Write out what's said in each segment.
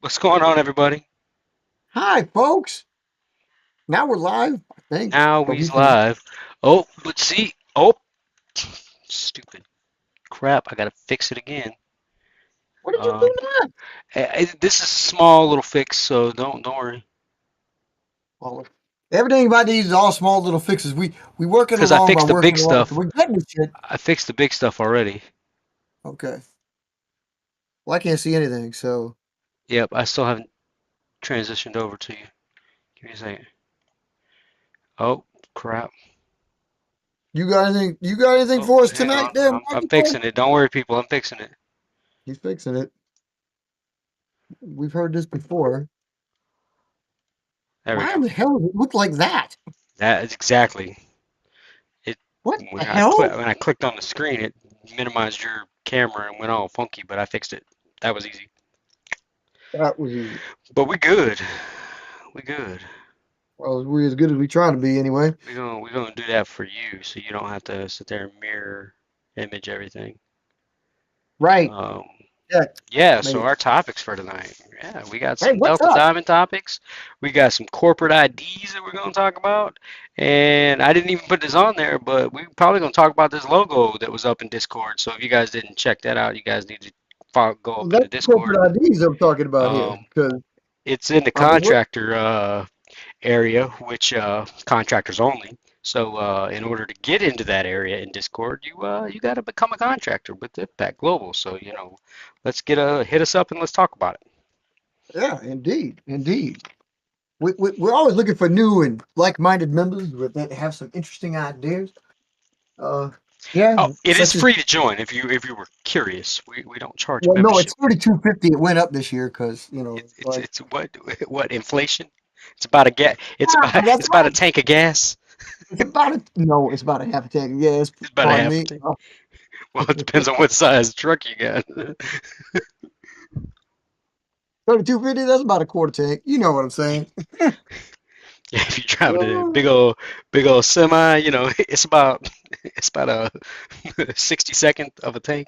What's going on, everybody? Hi, folks. Now we're live, I think, Now but we we's can. live. Oh, let's see. Oh, stupid crap! I gotta fix it again. What did you Um, do now? this is a small little fix, so don't worry. Well, everything about these is all small little fixes. We work it Cause I along by fixed the big working along, so stuff. we're getting the shit. I fixed the big stuff already. Okay. Well, I can't see anything, so Yep, I still haven't transitioned over to you. Give me a second. Oh, crap. you got anything? You got anything Oh, for us hang tonight, on. there, I'm Marky boy? fixing it. Don't worry, people. I'm fixing it. He's fixing it. We've heard this before. There we Why in go. the hell does it look like that? That is exactly it. What the When hell? I clicked on the screen, it minimized your camera and went all funky, but I fixed it. That was easy. That was easy. But we good. We good. Well, we're as good as we try to be, anyway. We gonna do that for you, so you don't have to sit there and mirror image everything. Right. Um, Yeah. yeah. So Mate. our topics for tonight. Yeah, we got Hey, some what's Delta up? Diamond topics. We got some corporate IDs that we're gonna talk about. And I didn't even put this on there, but we probably gonna talk about this logo that was up in Discord. So if you guys didn't check that out, you guys need to go Well, up in the that's the Discord. corporate IDs I'm talking about here. Um, Because, it's in the I mean, what? contractor area, which contractors only. So in order to get into that area in Discord, you got to become a contractor with Impact Global. So let's hit us up and let's talk about it. Yeah, indeed, indeed. We're always looking for new and like-minded members that have some interesting ideas. Uh, yeah, Oh, it is such as free to join if you were curious. We don't charge a well, no, it's membership. 32.50. It went up this year because like It's what inflation? It's about a ga It's ah, about that's it's about a right. tank of gas. It's about a no, it's about a half a tank. Yes, It's about a pardon half a me. tank. Well, it depends on what size truck you got. 32.50. That's about a quarter tank. You know what I'm saying? Yeah, if you're driving a Uh, big old semi, it's about a 60 second of a tank.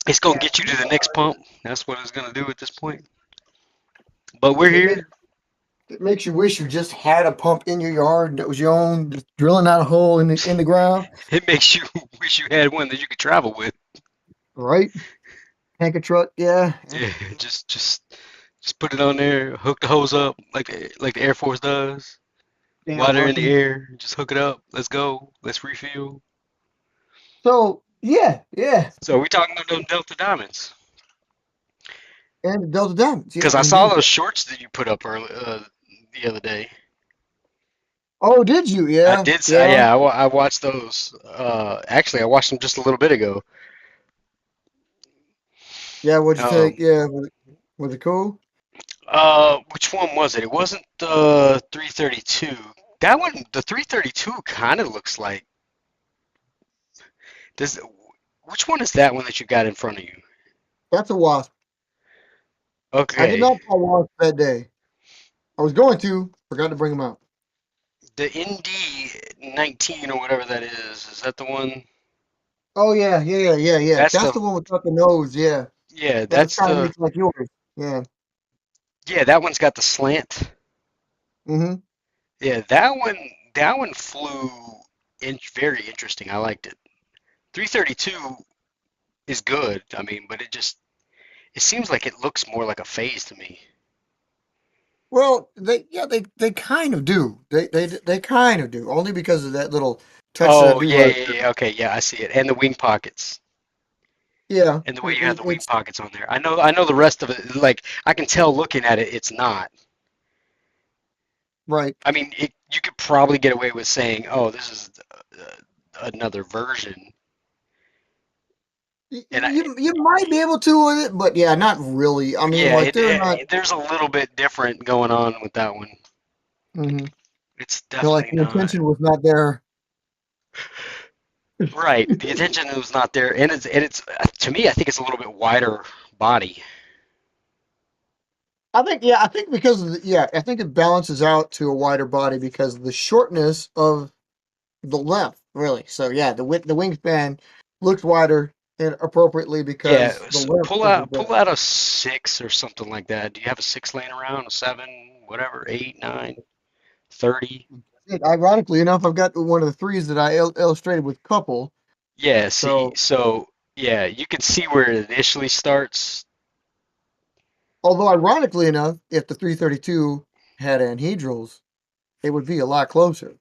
It's gonna yeah, get you to the next pump. That's what it's gonna do at this point. But we're it, make, here. it makes you wish you just had a pump in your yard that was your own, just drilling out a hole in the ground, It makes you wish you had one that you could travel with. right? Tanker truck, yeah. Yeah, just put it on there, hook the hose up like the Air Force does. Damn While they're in the Russian. air, just hook it up. Let's go. Let's refuel. So yeah, yeah, So we talking about those Delta Diamonds. and the Delta Diamonds, Because yeah, I saw indeed. those shorts that you put up the other day. Oh, did you? I Yeah, did. yeah, Yeah, I watched those. Actually, I watched them just a little bit ago. yeah. What'd you Um, think? Yeah, was it cool? which one was it? It wasn't the 332. That one, the 332, kind of looks like. Does which one is that one that you got in front of you? That's a wasp. I did Okay, not buy wasp that day. I was going to, forgot to bring them out. the ND 19 or whatever that is. Is that the one? Oh yeah, yeah, yeah, yeah, yeah. That's That's the the one without the nose. Yeah, yeah. that That's kind of the looks like yours. Yeah. yeah. That one's got the slant. Mm-hmm. Yeah, that one flew very interesting. I liked it. 332 is good. I mean, but it seems like it looks more like a phase to me. Well, they kind of do. They kind of do only because of that little touch that I Oh do yeah, like. yeah, yeah. Okay, yeah, I see it. And the wing pockets. Yeah, And the way you have the wing it's pockets on there. I know the rest of it, like I can tell looking at it, it's not. right. I mean, you could probably get away with saying, "Oh, this is another version." And You might be able to with it, but yeah, not really. I mean, yeah, like they're not. there's a little bit different going on with that one. Mhm. It's Like definitely the not. intention was not there. Right. The attention was not there, and it's to me, I think it's a little bit wider body. I think because of I think it balances out to a wider body because of the shortness of the length, really. So yeah, the wingspan looks wider. and appropriately Yeah, because the so length pull of the out deck. pull out a six or something like that. Do you have a six laying around? A seven, whatever, eight, nine, 30? Ironically enough, I've got one of the threes that I illustrated with couple. Yeah, see, So, so yeah, you can see where it initially starts. although ironically enough, if the 332 had anhedrals, it would be a lot closer.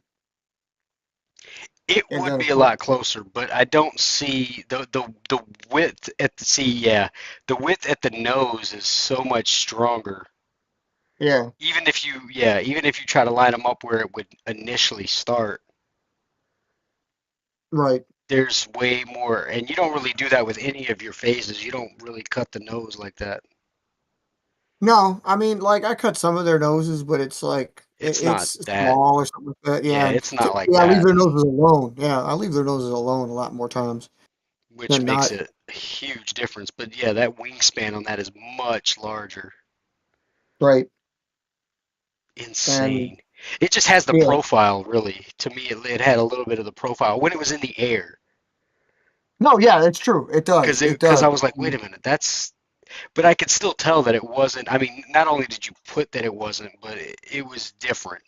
It And would then, be of a course, lot closer, but I don't see the width at the see, yeah, the width at the nose is so much stronger. yeah, Even if you try to line them up where it would initially start, right. there's way more, and you don't really do that with any of your phases. You don't really cut the nose like that. No, I mean, like I cut some of their noses, but it's like It's not it's that, small or something like that. Yeah, yeah, and it's not like typically I leave that, their noses alone. Yeah, I leave their noses alone a lot more times which than makes not. it a huge difference. But yeah, that wingspan on that is much larger. Right. And Insane. It just has the yeah, profile, really. To me, it had a little bit of the profile when it was in the air. no, yeah, it's true. It does. It Because does. I was like, wait a minute, that's. But I could still tell that it wasn't. I mean, not only did you put that it wasn't, but it was different.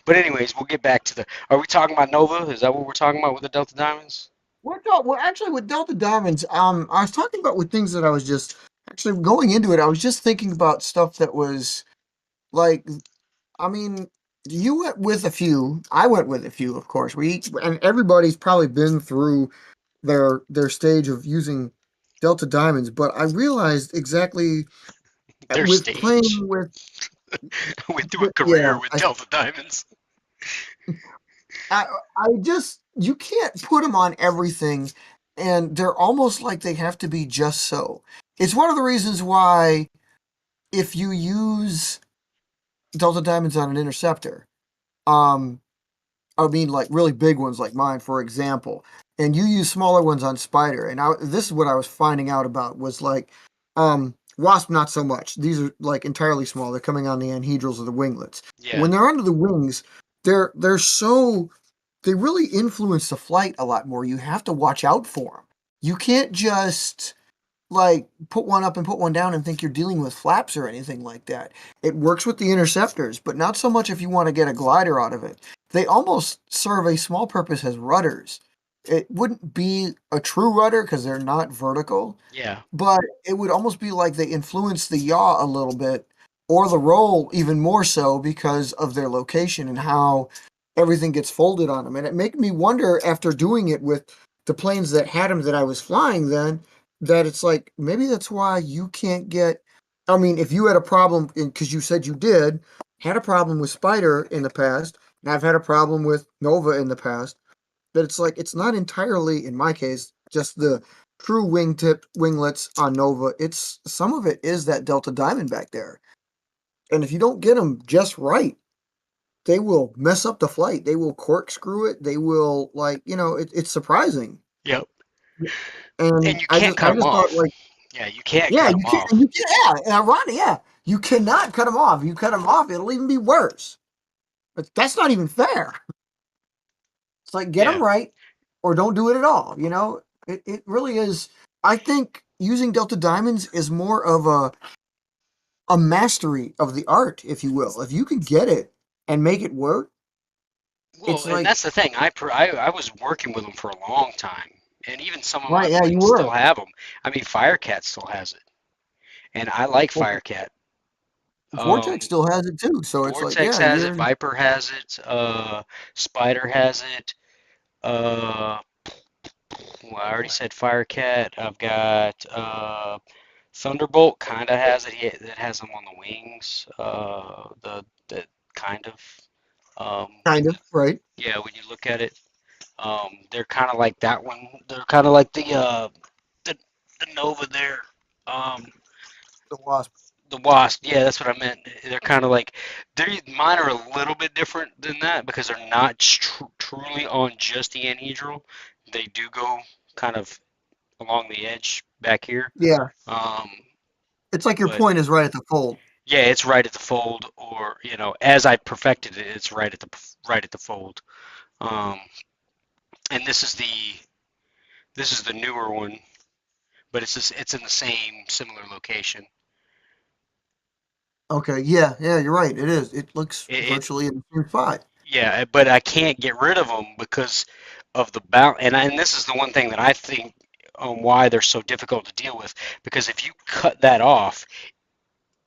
But anyways, we'll get back to the. Are we talking about Nova? Is that what we're talking about with the Delta Diamonds? Well, actually, with Delta Diamonds, I was talking about with things that I was just actually going into it. I was just thinking about stuff that was like, I mean, you went with a few. I went with a few, of course. And everybody's probably been through their stage of using Delta Diamonds, but I realized exactly Their with playing stage. Went through a yeah, career with Delta Diamonds. I I just you can't put them on everything, and they're almost like they have to be just so. It's one of the reasons why if you use Delta Diamonds on an interceptor, um, I mean, like really big ones like mine, for example, and you use smaller ones on Spider. And this is what I was finding out about was like, Wasp, not so much. These are like entirely small. They're coming on the anhedrals of the winglets. Yeah, When they're under the wings, they're so they really influence the flight a lot more. You have to watch out for them. You can't just like put one up and put one down and think you're dealing with flaps or anything like that. It works with the interceptors, but not so much if you want to get a glider out of it. They almost serve a small purpose as rudders. It wouldn't be a true rudder because they're not vertical, yeah, but it would almost be like they influence the yaw a little bit or the roll even more so because of their location and how everything gets folded on them. And it made me wonder after doing it with the planes that had them that I was flying then that it's like maybe that's why you can't get. I mean, if you had a problem because you said you did had a problem with Spider in the past, and I've had a problem with Nova in the past, that it's like it's not entirely, in my case, just the true wingtip winglets on Nova. It's some of it is that Delta Diamond back there, and if you don't get them just right, they will mess up the flight. They will corkscrew it. They will like it's surprising. yep. And And you can't cut I them just thought off. like Yeah, you can't yeah cut you them can't off. yeah ironic yeah you cannot cut them off. You cut them off, it'll even be worse. But that's not even fair. It's like get Yeah. them right or don't do it at all. It really is. I think using Delta Diamonds is more of a mastery of the art, if you will. If you can get it and make it work, Well, it's and like that's the thing. I was working with them for a long time, and even some of my right, yeah, you planes still were. have them. I mean, Firecat still has it, and I like Well, Firecat. Vortex Um, still has it too. So it's like, Vortex yeah, has it, you're Viper has it, Spider has it. Uh, well, I already said Firecat. I've got Thunderbolt kind of has it. It has them on the wings. The kind of kind of right. yeah. When you look at it, they're kind of like that one. They're kind of like the the Nova there. Um, The Wasp. the Wasp. Yeah, that's what I meant. They're kind of like mine are a little bit different than that because they're not truly on just the anhedral. They do go kind of along the edge back here. Yeah, Um, it's like your but point is right at the fold. yeah, it's right at the fold, or as I perfected it, it's right at the fold. Um, and this is the newer one. but it's in the same similar location. Okay, yeah, yeah, you're right. It is. It looks It virtually in the same spot. Yeah, but I can't get rid of them because of the balance. And this is the one thing that I think why they're so difficult to deal with. Because if you cut that off,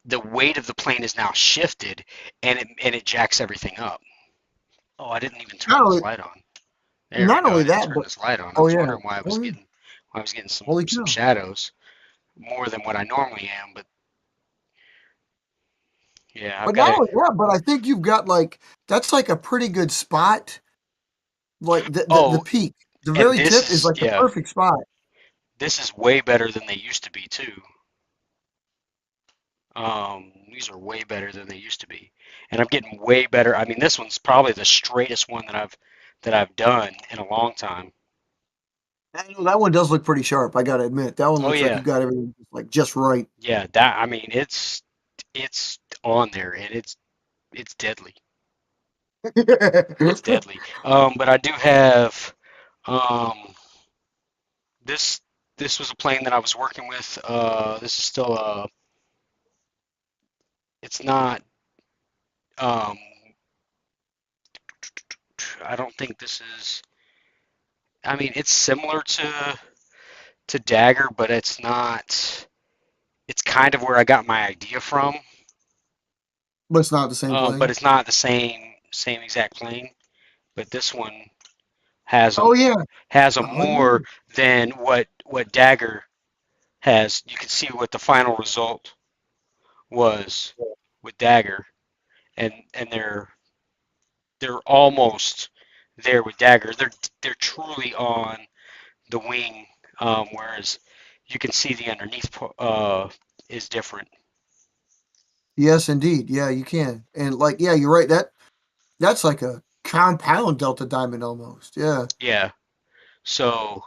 the weight of the plane is now shifted, and it jacks everything up. Oh, I didn't even turn Not this only, light on. There we not go. I only didn't that, turn but this light on. I oh was yeah, wondering oh yeah, why I was getting holy some cow! shadows more than what I normally am. But yeah, I've But got not to. only that, but I think you've got like that's like a pretty good spot. Like the Oh, peak, the and very tip is like the yeah, perfect spot. this is way better than they used to be too. These are way better than they used to be, and I'm getting way better. I mean, this one's probably the straightest one that I've done in a long time. I know that one does look pretty sharp. I gotta admit, that one Oh looks like yeah, you got everything like just right. yeah. That I mean, it's on there, and it's deadly. It's deadly. But I do have this. This was a plane that I was working with. This is still it's not. Um, I don't think this is. I mean, it's similar to Dagger, but it's not. It's kind of where I got my idea from, But it's not the same but plane. it's not the same exact plane. But this one has Oh yeah, has a oh more yeah. than what Dagger has. You can see what the final result was with Dagger, and they're almost there with Dagger. They're truly on the wing, whereas you can see the underneath is different. Yes, indeed. Yeah, you can. And like, yeah, you're right. That's like a compound Delta Diamond almost. Yeah. Yeah, so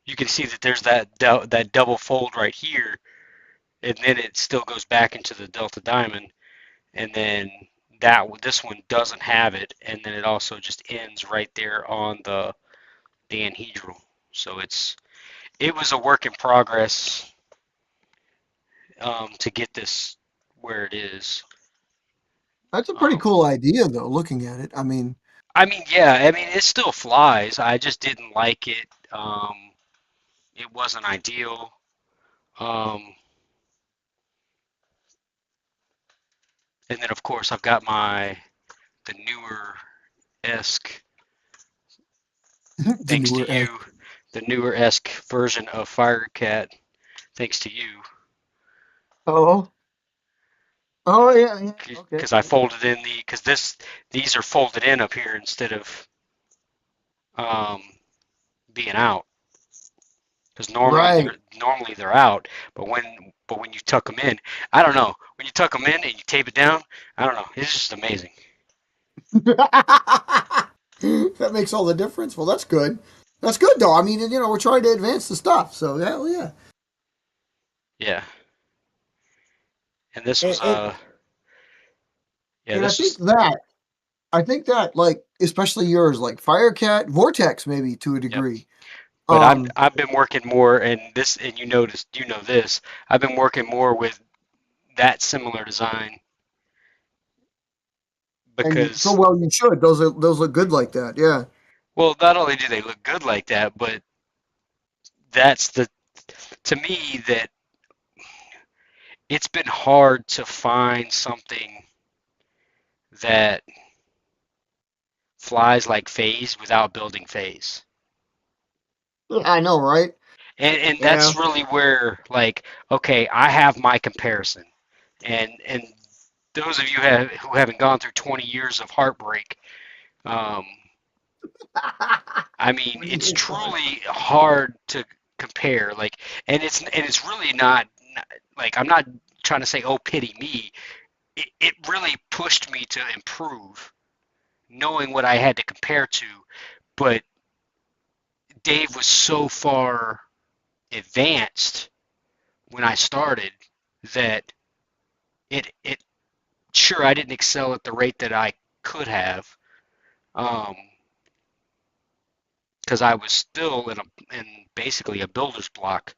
you can see that there's that double fold right here, and then it still goes back into the Delta Diamond, and then this one doesn't have it, and then it also just ends right there on the anhedral. So it was a work in progress to get this where it is. That's a pretty Um, cool idea though, looking at it. I mean, I mean, yeah, I mean it still flies. I just didn't like it. It wasn't ideal. Um, and then of course I've got the newer esque, the thanks to newer S. you, the newer esque version of Firecat, thanks to you, Oh, oh yeah, yeah. Okay. because I folded in because these are folded in up here instead of um, being out. Because Right. normally they're out, but when you tuck them in, I don't know. When you tuck them in and you tape it down, I don't know. It's just amazing. That makes all the difference. Well, that's good. That's good though. I mean, you know, we're trying to advance the stuff. So hell yeah. Yeah. And this And, was and, yeah, and this was I think that like especially yours, like Firecat, Vortex, maybe to a yep. degree. But Um, I've been working more, and you know this. I've been working more with that similar design and so because, well you should. Those look good like that. Yeah. well, not only do they look good like that, but that's the to me that it's been hard to find something that flies like phase without building phase. Yeah, I know, right? And Yeah. that's really where like okay, I have my comparison. And those of you who haven't gone through 20 years of heartbreak, um, I mean, When you it's hit one. truly hard to compare. Like, and it's really not like I'm not trying to say, oh, pity me. It really pushed me to improve, knowing what I had to compare to. But Dave was so far advanced when I started that it sure I didn't excel at the rate that I could have. Um, because I was still in basically a builder's block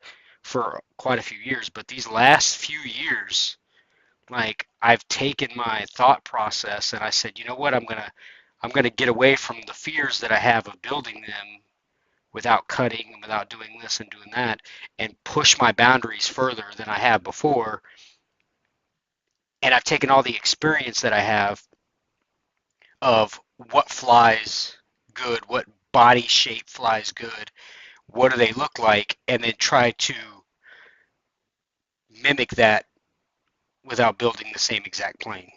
for quite a few years, but these last few years, like I've taken my thought process and I said, you know what, I'm gonna get away from the fears that I have of building them without cutting and without doing this and doing that, and push my boundaries further than I have before. And I've taken all the experience that I have of what flies good, what body shape flies good, what do they look like, and then try to mimic that without building the same exact plane.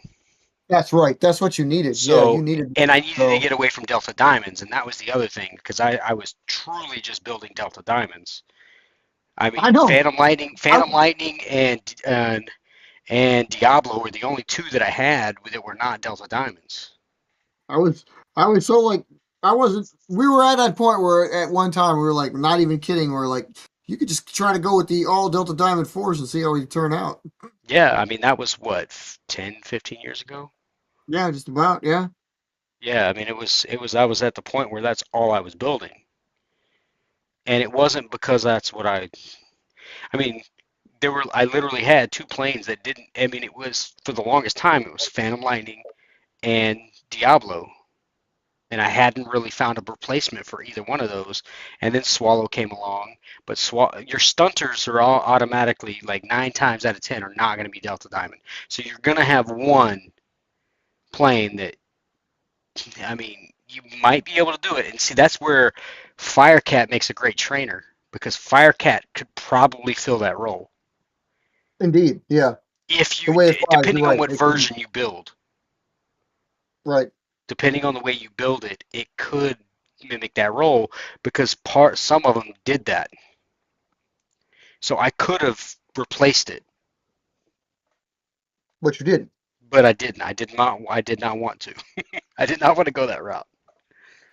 That's right. That's what you needed. Yeah, you So, needed. and I needed to So get away from Delta Diamonds, and that was the other thing because I was truly just building Delta Diamonds. I I mean, know. I, Phantom Lightning, and Diablo were the only two that I had that were not Delta Diamonds. I was I was so like I wasn't. We were at that point where at one time we were like not even kidding. We are like you could just try to go with the all Delta Diamond Force and see how we turn out. Yeah, I mean that was what 10, 15 years ago. Yeah, just about. Yeah, Yeah, I mean it was I was at the point where that's all I was building. And it wasn't because that's what I mean I literally had two planes that didn't I mean it was for the longest time it was Phantom Lightning and Diablo, and I hadn't really found a replacement for either one of those. And then Swallow came along, but your stunters are all automatically like 9 times out of 10 are not going to be Delta Diamond. So you're going to have one plane that I mean you might be able to do it. And see that's where Firecat makes a great trainer because Firecat could probably fill that role indeed. Yeah, if the you way it flies, you're depending on right. what It can, version you build. right. Depending on the way you build it, it could mimic that role because part some of them did that. So I could have replaced it, But you didn't. but I didn't. I did not want to. I did not want to go that route.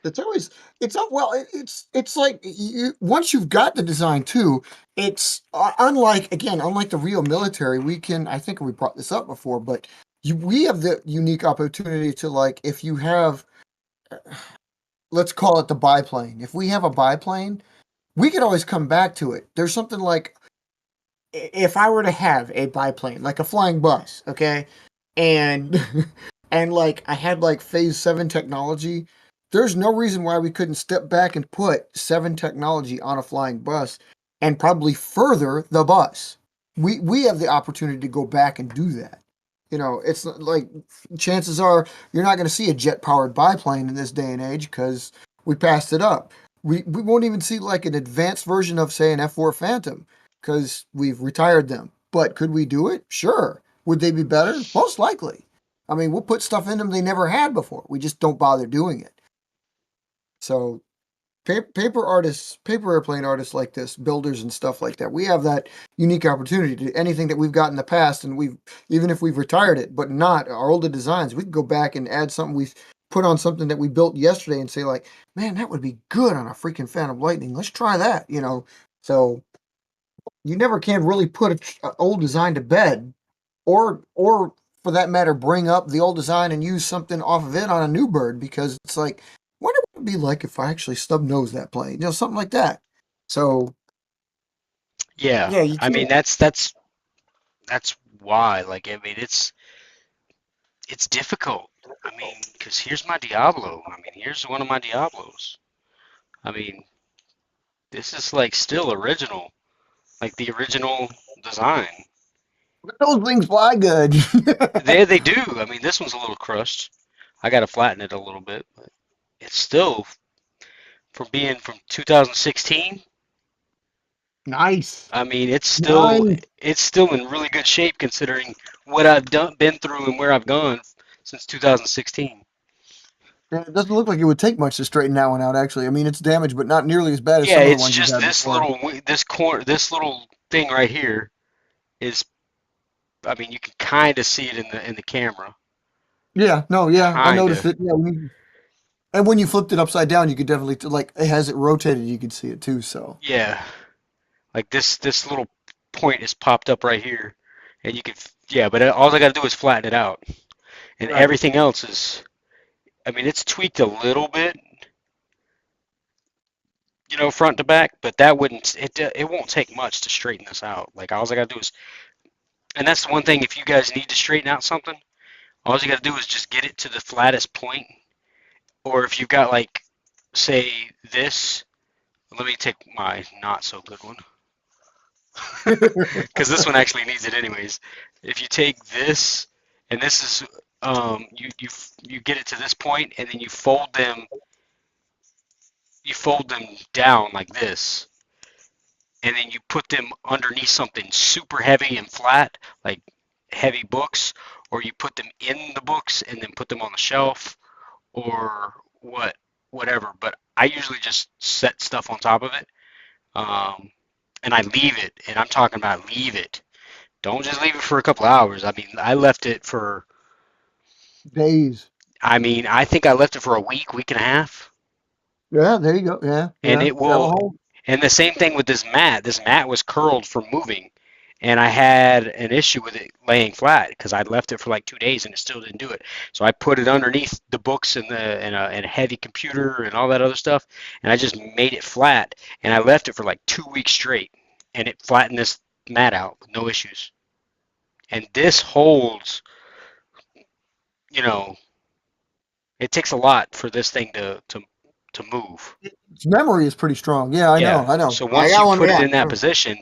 It's always it's up well. It's like you once you've got the design too. It's unlike again unlike the real military. We can I think we brought this up before, but we have the unique opportunity to like if you have let's call it the biplane. If we have a biplane, we could always come back to it. There's something like if I were to have a biplane, like a flying bus, okay, and and like I had like phase 7 technology, there's no reason why we couldn't step back and put 7 technology on a flying bus and probably further the bus. We have the opportunity to go back and do that. It's like chances are you're not going to see a jet powered biplane in this day and age because we passed it up. We won't even see like an advanced version of say an F4 Phantom because we've retired them. But could we do it? Sure. Would they be better? Most likely. I mean, we'll put stuff in them they never had before. We just don't bother doing it. So paper artists, paper airplane artists like this, builders and stuff like that, we have that unique opportunity to anything that we've got in the past, and we've even if we've retired it, but not our older designs, we can go back and add something we've put on something that we built yesterday and say like, man, that would be good on a freaking Phantom Lightning. Let's try that. So you never can really put an old design to bed, or for that matter, bring up the old design and use something off of it on a new bird because it's like, wonder what it'd be like if I actually stub nose that plane, something like that. So Yeah, yeah, you I mean can't. that's why. Like I mean it's difficult. I mean, because here's my Diablo. I mean, here's one of my Diablos. I mean, this is like still original, like the original design. Those things fly good. They do. I mean, this one's a little crushed. I got to flatten it a little bit, but it's still from being from 2016. Nice, I mean, nice. it's still in really good shape considering what I've been through and where I've gone since 2016. Yeah, it doesn't look like it would take much to straighten that one out. Actually, I mean, it's damaged, but not nearly as bad as Yeah, some of the it's ones you've just had before. this little thing right here is. I mean, you can kind of see it in the camera, Yeah, no, yeah, I kind noticed of. it. Yeah, and when you flipped it upside down, you could definitely like it has it rotated. You could see it too. So Yeah, like this little point is popped up right here, and you can yeah, but all I got to do is flatten it out, and right. everything else is. I mean, it's tweaked a little bit, front to back, but that wouldn't it won't take much to straighten this out. Like all I gotta do is, and that's the one thing. If you guys need to straighten out something, all you gotta do is just get it to the flattest point. Or if you've got like, say this. Let me take my not so good one because this one actually needs it anyways. If you take this, and this is you get it to this point, and then you fold them down like this, and then you put them underneath something super heavy and flat, like heavy books, or you put them in the books and then put them on the shelf, or whatever. But I usually just set stuff on top of it, and I leave it. And I'm talking about leave it. Don't just leave it for a couple hours. I mean, I left it for. Days. I mean, I think I left it for a week, week and a half, Yeah, there you go. Yeah, and yeah. it That'll will. hold. And the same thing with this mat. This mat was curled from moving, and I had an issue with it laying flat because I'd left it for like 2 days and it still didn't do it. So I put it underneath the books and a heavy computer and all that other stuff, and I just made it flat. And I left it for like 2 weeks straight, and it flattened this mat out with no issues. And this holds, you know, it takes a lot for this thing to move. Its memory is pretty strong. Yeah, I know. Yeah. I know. So I once you got one. put it Yeah. in that position,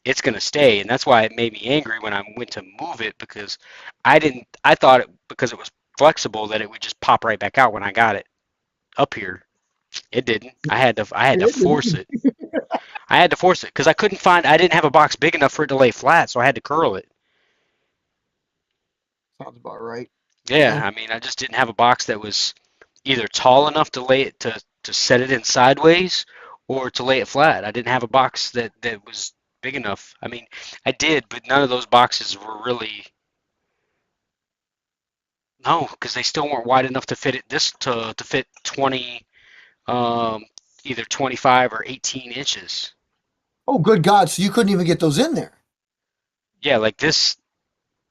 it's going to stay. And that's why it made me angry when I went to move it because I thought because it was flexible that it would just pop right back out when I got it up here. It didn't. I had to force it. I had to force it because I didn't have a box big enough for it to lay flat, so I had to curl it. Sounds about right. Yeah, Yeah. I mean, I just didn't have a box that was either tall enough to lay it to set it in sideways or to lay it flat. I didn't have a box that was big enough. I mean, I did, but none of those boxes were really. No, because they still weren't wide enough to fit it this to fit 20, um, either 25 or 18 inches. Oh, good God! So you couldn't even get those in there. Yeah, like this.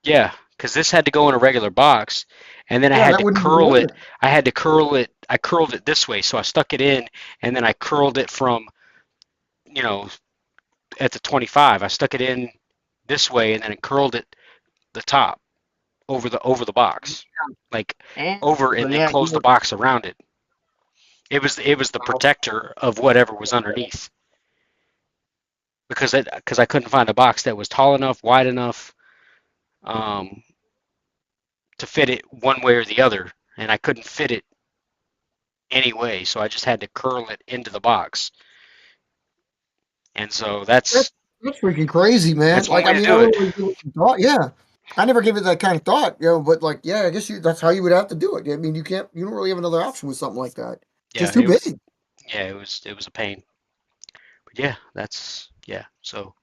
Yeah, because this had to go in a regular box, and then I Yeah, had that to wouldn't even curl go in it. there. I had to curl it. I curled it this way, so I stuck it in, and then I curled it from, you know, at the 25. I stuck it in this way, and then I curled it the top over the box, like And over, so and then yeah, closed the box around it. It was the protector of whatever was underneath because I couldn't find a box that was tall enough, wide enough, um, to fit it one way or the other, and I couldn't fit it any way, so I just had to curl it into the box. And so that's that's that's freaking crazy, man. that's one Like, I way to mean, I do don't it. really give it some thought. Yeah, I never gave it that kind of thought, but like, yeah, I guess that's how you would have to do it. I mean, you don't really have another option with something like that. Yeah, Just too big. it was a pain. But yeah, that's yeah. So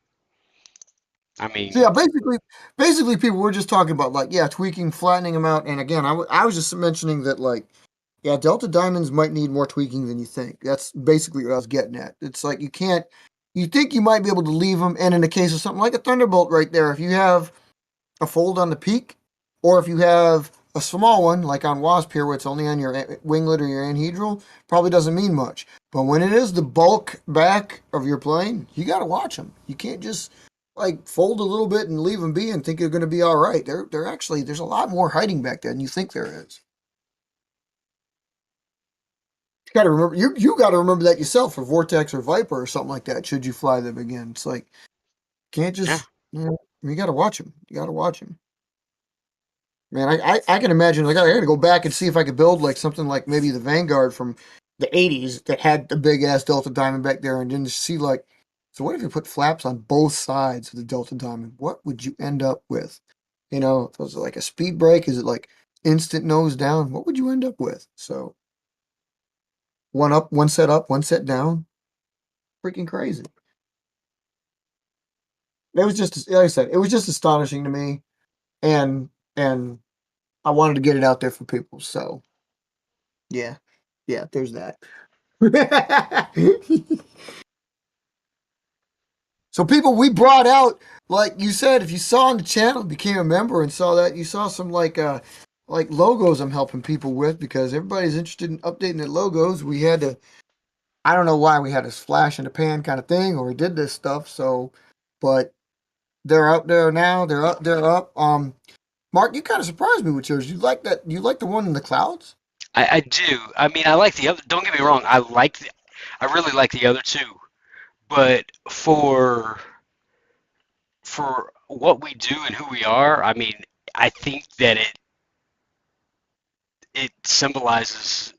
I So yeah, mean, basically, people were just talking about like, yeah, tweaking, flattening them out, and again, I was just mentioning that like, yeah, Delta Diamonds might need more tweaking than you think. That's basically what I was getting at. It's like you can't, you think you might be able to leave them, and in the case of something like a Thunderbolt right there, if you have a fold on the peak, or if you have a small one like on Wasp here, where it's only on your winglet or your anhedral, probably doesn't mean much. But when it is the bulk back of your plane, you got to watch them. You can't just like fold a little bit and leave them be and think you're going to be all right. They're actually there's a lot more hiding back there than you think there is. You got to remember you got to remember that yourself for Vortex or Viper or something like that. Should you fly them again? It's like can't yeah, just you got to watch them. You got to watch them. Man, I can imagine. Like, I got to go back and see if I could build like something like maybe the Vanguard from the '80s that had the big ass Delta Diamond back there, and then just see like, so what if you put flaps on both sides of the Delta Diamond? What would you end up with? Was it like a speed brake? Is it like instant nose down? What would you end up with? So one set up, one set down. Freaking crazy. It was just like I said, it was just astonishing to me, and and I wanted to get it out there for people. So yeah, yeah, there's that. So people we brought out, like you said, if you saw on the channel, became a member and saw that, you saw some like logos I'm helping people with because everybody's interested in updating their logos. We had to I don't know why we had this flash in the pan kind of thing, or we did this stuff. So, but they're out there now. They're up. They're up. Mark, you kind of surprised me with yours. You like that? You like the one in the clouds? I do. I mean, I like the other. Don't get me wrong. I really like the other two. But for what we do and who we are, I mean, I think that it symbolizes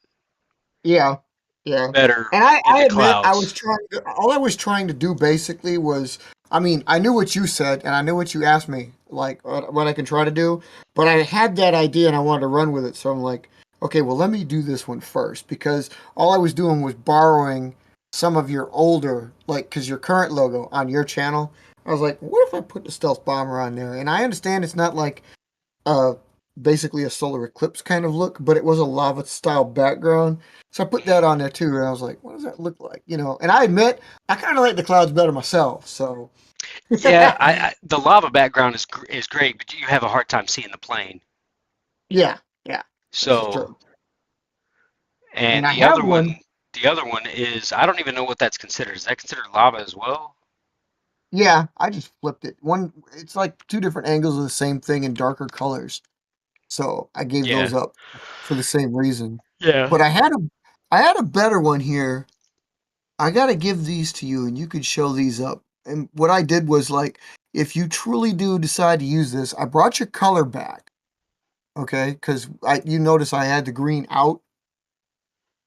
Yeah, yeah. better And I, in I the admit clouds. all I was trying to do basically was, I mean, I knew what you said and I knew what you asked me, like what I can try to do, but I had that idea and I wanted to run with it. So I'm like, okay, well, let me do this one first because all I was doing was borrowing some of your older, like, because your current logo on your channel, I was like, what if I put the stealth bomber on there? And I understand it's not like uh basically a solar eclipse kind of look, but it was a lava style background. So I put that on there too, and I was like, what does that look like? You know, and I admit I kind of like the clouds better myself. So Yeah, the lava background is great, but you have a hard time seeing the plane. yeah, yeah, this is So, true. And and I have one. the other one is I don't even know what that's considered. Is that considered lava as well? Yeah, I just flipped it. One, it's like two different angles of the same thing in darker colors. So I gave Yeah. those up for the same reason. Yeah. But I had a better one here. I gotta give these to you, and you could show these up. And what I did was like, if you truly do decide to use this, I brought your color back, okay? Because I you notice I had the green out,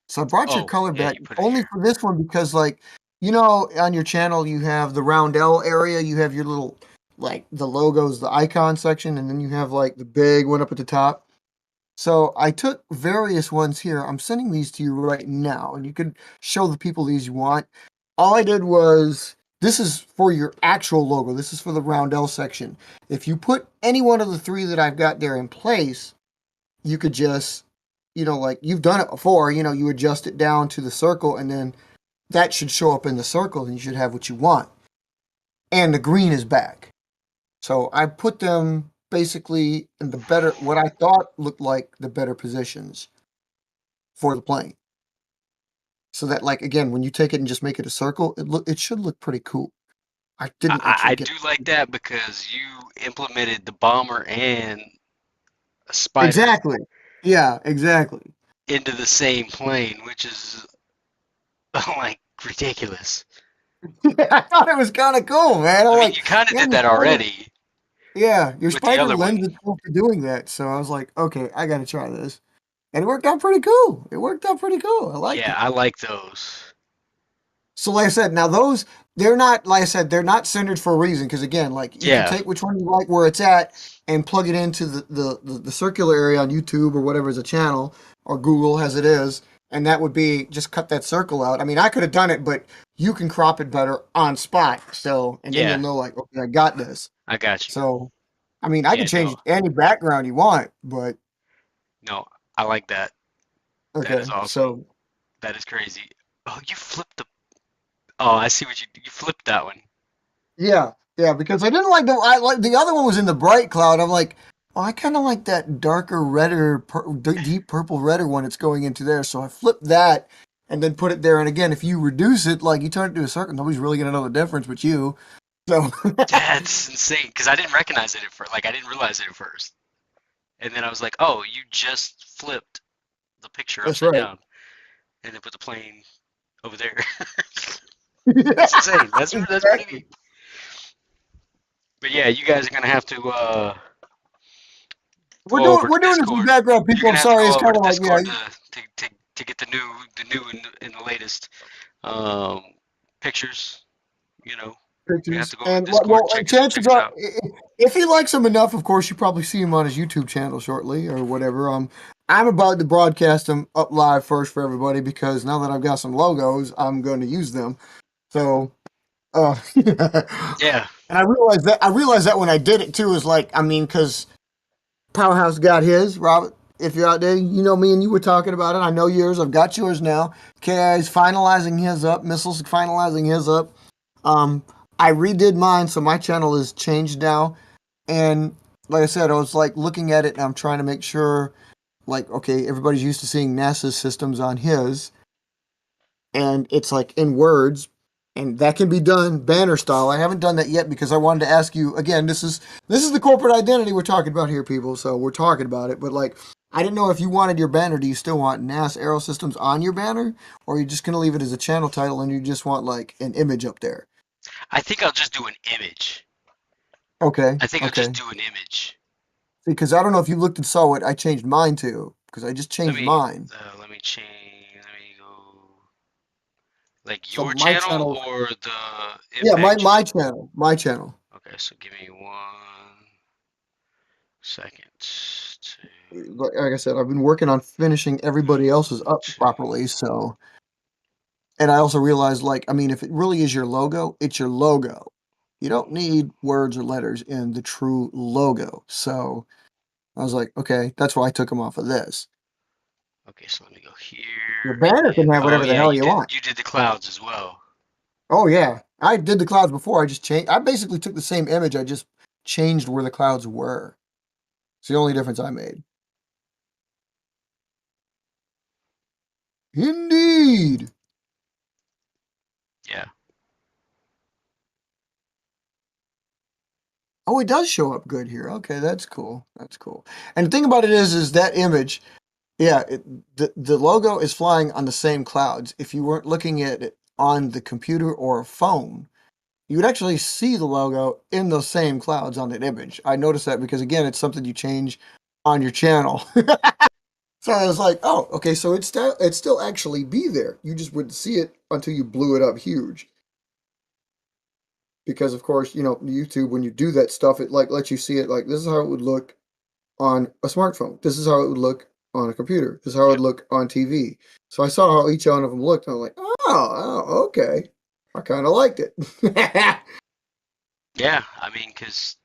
so I brought your Oh, color yeah, back you put it only here. for this one because like, you know, on your channel you have the roundel area, you have your little like the logos, the icon section, and then you have like the big one up at the top. So I took various ones here. I'm sending these to you right now, and you can show the people these you want. All I did was this is for your actual logo. This is for the roundel section. If you put any one of the three that I've got there in place, you could just, you know, like you've done it before, you know, you adjust it down to the circle and then that should show up in the circle and you should have what you want. And the green is back. So I put them basically in the better, what I thought looked like the better positions for the plane. So that, like, again, when you take it and just make it a circle, it should look pretty cool. I didn't I actually get do like that because you implemented the bomber and a spider exactly. Yeah, exactly. into the same plane, which is like ridiculous. I thought it was kind of cool, man. I'm I mean, like, you kind of man, did your that spider, already yeah, your with the spider other lends one. itself to doing that. So I was like, okay, I got to try this, and it worked out pretty cool. It worked out pretty cool. I liked Yeah, it. I like those. So, like I said, now those they're not like I said they're not centered for a reason because again, like you can Yeah, take which one you like where it's at and plug it into the circular area on YouTube or whatever is a channel or Google as it is, and that would be just cut that circle out. I mean, I could have done it, but you can crop it better on spot. So, and then you'll yeah, know like, okay, I got this. I got you. So, I mean, I can Yeah, no, change any background you want, but no, I like that. That is okay. awesome. So That is crazy. Oh, you flipped the. Oh, I see what you flipped that one. yeah, yeah, because I didn't like I like the other one was in the bright cloud. I'm like, oh, I kind of like that darker, redder, deep purple redder one. It's going into there, so I flipped that and then put it there. And again, if you reduce it, like you turn it to a circle, nobody's really gonna know the difference but you. So That's insane because I didn't recognize it at first. Like I didn't realize it at first, and then I was like, "Oh, you just flipped the picture that's upside right. down and then put the plane over there." That's Yeah, insane. That's pretty exactly. neat. But yeah, you guys are gonna have to go over to We're doing this in Discord. background, You're people. I'm gonna have to sorry. go It's over kind to of like yeah, Discord to get the new and the latest um, pictures. You know, you're gonna have pictures. to go over to And Discord and well, check chances us are, out. if he likes him enough, of course, you probably see him on his YouTube channel shortly or whatever. I'm about to broadcast them up live first for everybody because now that I've got some logos, I'm going to use them. So, Yeah, and I realized that when I did it too is like, I mean, because Powerhouse got his, Robert. If you're out there, you know me and you were talking about it. I know yours. I've got yours now. KI's finalizing his up. Missiles finalizing his up. Um, I redid mine, so my channel is changed now. And like I said, I was like looking at it and I'm trying to make sure, like, okay, everybody's used to seeing NASA's systems on his. and it's like in words, and that can be done banner style. I haven't done that yet because I wanted to ask you again. This is the corporate identity we're talking about here, people. So we're talking about it, but like I didn't know if you wanted your banner. Do you still want NAS Aero Systems on your banner, or are you just gonna leave it as a channel title and you just want like an image up there? I think I'll just do an image. Okay, I think I'll just okay. do an image. Because I don't know if you looked and saw what I changed mine to, because I just Let changed me mine. let me change. Let me go like So your my channel channel, or the yeah, my Impact. my channel, my channel. Okay, so give me 1 second. Two, Like I said, I've been working on finishing everybody else's up two. properly. So, and I also realized, like, I mean, if it really is your logo, it's your logo. You don't need words or letters in the true logo. So I was like, okay, that's why I took them off of this. Okay, so let me go Your here and banner can then have oh whatever the yeah, hell you want. you did the clouds as well. Oh yeah, I did the clouds before. I just changed. I basically took the same image. I just changed where the clouds were. It's the only difference I made. Indeed. Yeah. Oh, it does show up good here. Okay, that's cool. That's cool. And the thing about it is that image, yeah, the logo is flying on the same clouds. If you weren't looking at it on the computer or a phone, you would actually see the logo in those same clouds on that image. I noticed that because again, it's something you change on your channel. So I was like, oh, okay, so it's still actually be there. You just wouldn't see it until you blew it up huge. Because of course, YouTube when you do that stuff, it like lets you see it like this is how it would look on a smartphone. This is how it would look on a computer. This is how it would Yep. look on TV. So I saw how each one of them looked, and I'm like, oh, okay. I kind of liked it. Yeah, I mean, because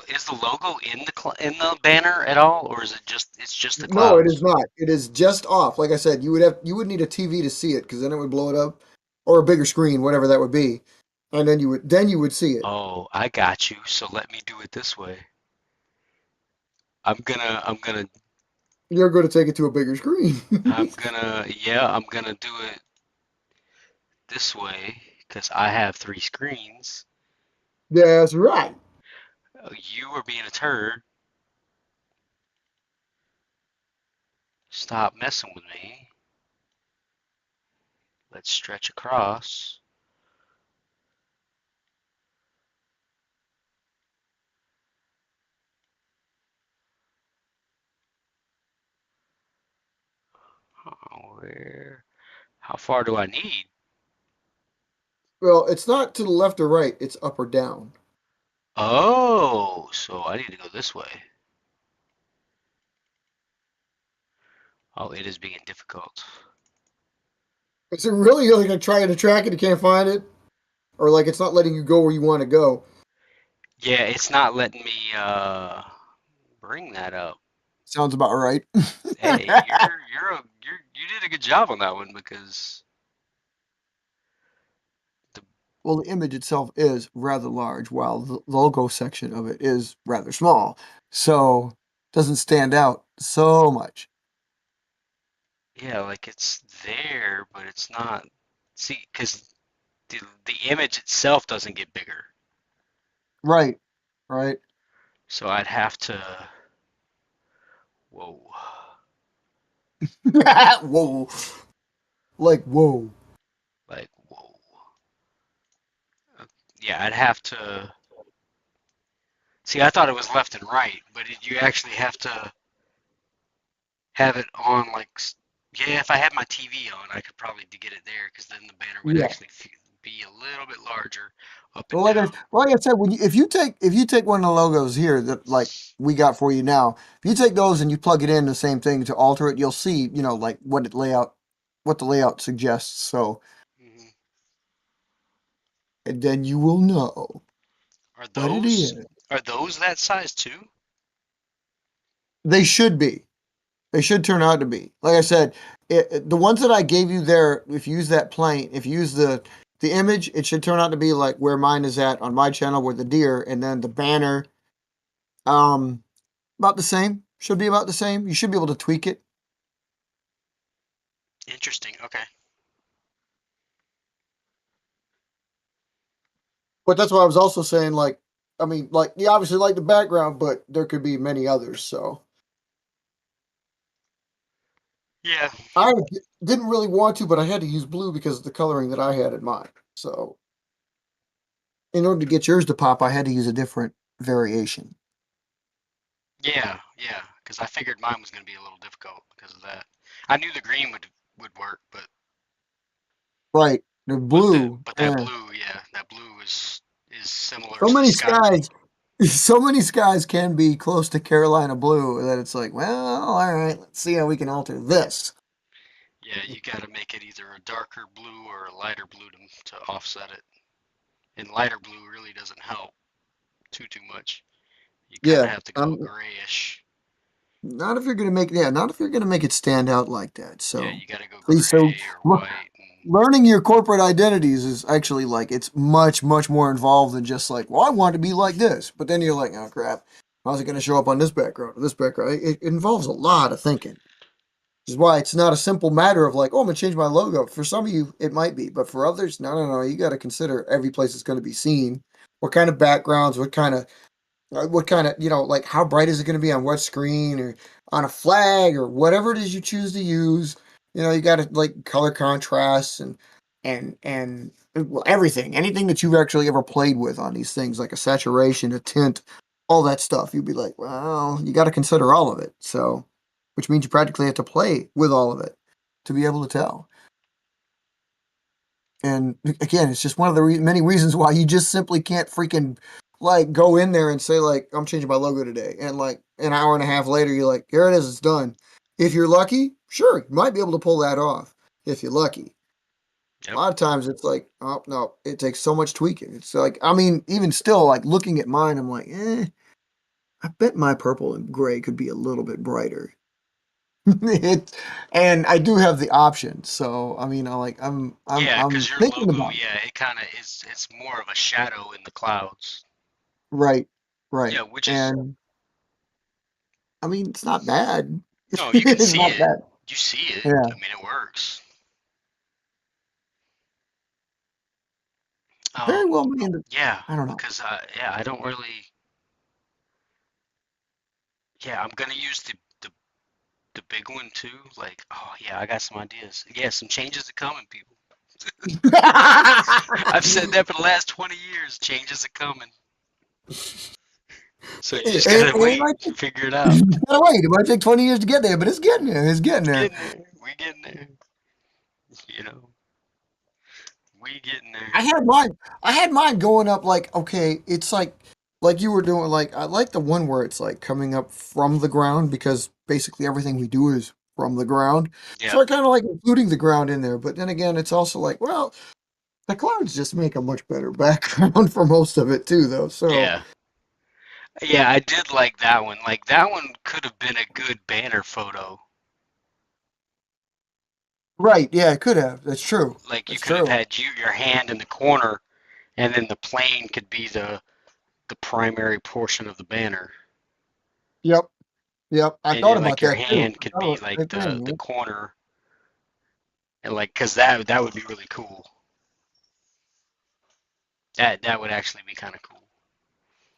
is the logo in the in the banner at all, or is it just it's just the No, it is clouds? not. It is just off. Like I said, you would need a TV to see it because then it would blow it up, or a bigger screen, whatever that would be, and then you would see it. Oh, I got you. So let me do it this way. I'm gonna You're going to take it to a bigger screen. yeah, I'm gonna do it this way because I have 3 screens. That's right. You are being a turd. Stop messing with me. Let's stretch across. Where? How far do I need? Well, it's not to the left or right. It's up or down. Oh, so I need to go this way. Oh, it is being difficult. Is it really like trying to track it and can't find it, or like it's not letting you go where you want to go? Yeah, it's not letting me bring that up. Sounds about right. Hey, you did a good job on that one because the Well, the image itself is rather large, while the logo section of it is rather small, so it doesn't stand out so much. yeah, like it's there, but it's not. See, because the image itself doesn't get bigger, Right, right. so I'd have to. Whoa, Whoa, like whoa. like whoa. Yeah, I'd have to. See, I thought it was left and right, but you actually have to have it on like. Yeah, if I had my TV on, I could probably get it there because then the banner would Yeah. actually be a little bit larger up and Well, like I, down. well, like I said, if you take one of the logos here that like we got for you now, if you take those and you plug it in the same thing to alter it, you'll see, like what the layout suggests. So, Hmm. and then you will know Are what it is. those that size too? They should be. They should turn out to be. Like I said, the ones that I gave you there, if you use that plane, if you use the image, it should turn out to be like where mine is at on my channel with the deer, and then the banner, um, about the same. Should be about the same. You should be able to tweak it. Interesting. Okay. But that's why I was also saying, like, I mean, like, you obviously like the background, but there could be many others. So Yeah, I didn't really want to, but I had to use blue because of the coloring that I had in mind. So in order to get yours to pop, I had to use a different variation. yeah, because I figured mine was gonna be a little difficult because of that. I knew the green would work, Right. The blue, but that yeah. blue, yeah, that blue is similar So to the many sky blue. skies, so many skies can be close to Carolina blue that it's like, well, all right, let's see how we can alter this. Yeah, you got to make it either a darker blue or a lighter blue to offset it. And lighter blue really doesn't help too much. You kind of Yeah, have to go grayish. not if you're gonna make, yeah, not if you're gonna make it stand out like that. Yeah, So you got to go please, so gray or white. And, learning your corporate identities is actually like it's much more involved than just like, well, I want to be like this, but then you're like, oh crap, how's it gonna show up on this background or this background? It involves a lot of thinking. Which is why it's not a simple matter of like, oh, I'm gonna change my logo. For some of you, it might be, but for others, no. You got to consider every place it's going to be seen, what kind of backgrounds, what kind of, like how bright is it going to be on what screen or on a flag or whatever it is you choose to use. You got to like color contrasts and well, everything, anything that you've actually ever played with on these things, like a saturation, a tint, all that stuff. You'd be like, well, you got to consider all of it. So, which means you practically have to play with all of it to be able to tell. And again, it's just one of the many reasons why you just simply can't freaking like go in there and say like I'm changing my logo today, and like an hour and a half later you're like, here it is, it's done. If you're lucky, sure, you might be able to pull that off. If you're lucky, a yep. lot of times it's like, oh no, it takes so much tweaking. It's like, I mean, even still, like looking at mine, I'm like, I bet my purple and gray could be a little bit brighter. it, and I do have the option, so I mean, I like Yeah, I'm because your thinking logo, about it. yeah, it kind of is. It's more of a shadow in the clouds. Right, Yeah, right. which is And I mean, it's not bad. no, you can It's see not it. bad. You see it. Yeah. I mean, it works. Very Um, well made. yeah, I don't know. because yeah, I don't really. Yeah, I'm gonna use the big one too. Like, oh yeah, I got some ideas. Yeah, some changes are coming, people. I've said that for the last 20 years. Changes are coming. So you just It, gotta it wait, might take, figure it out. you gotta wait. It might take 20 years to get there, but it's getting there. It's getting It's there. getting there. We getting there. You know, we getting there. I had mine. I had mine going up like, okay, it's like you were doing. Like I like the one where it's like coming up from the ground because basically everything we do is from the ground. So Yep. I kind of like including the ground in there. But then again, it's also like, well, the clouds just make a much better background for most of it too, though. So Yeah. Yeah, I did like that one. Like that one could have been a good banner photo. right, yeah, it could have. That's true. Like you That's could have true. had your hand in the corner, and then the plane could be the primary portion of the banner, Yep, yep. I and thought then about like your that too. hand I could thought be about like the same the thing. corner, and like because that would be really cool. That would actually be kind of cool.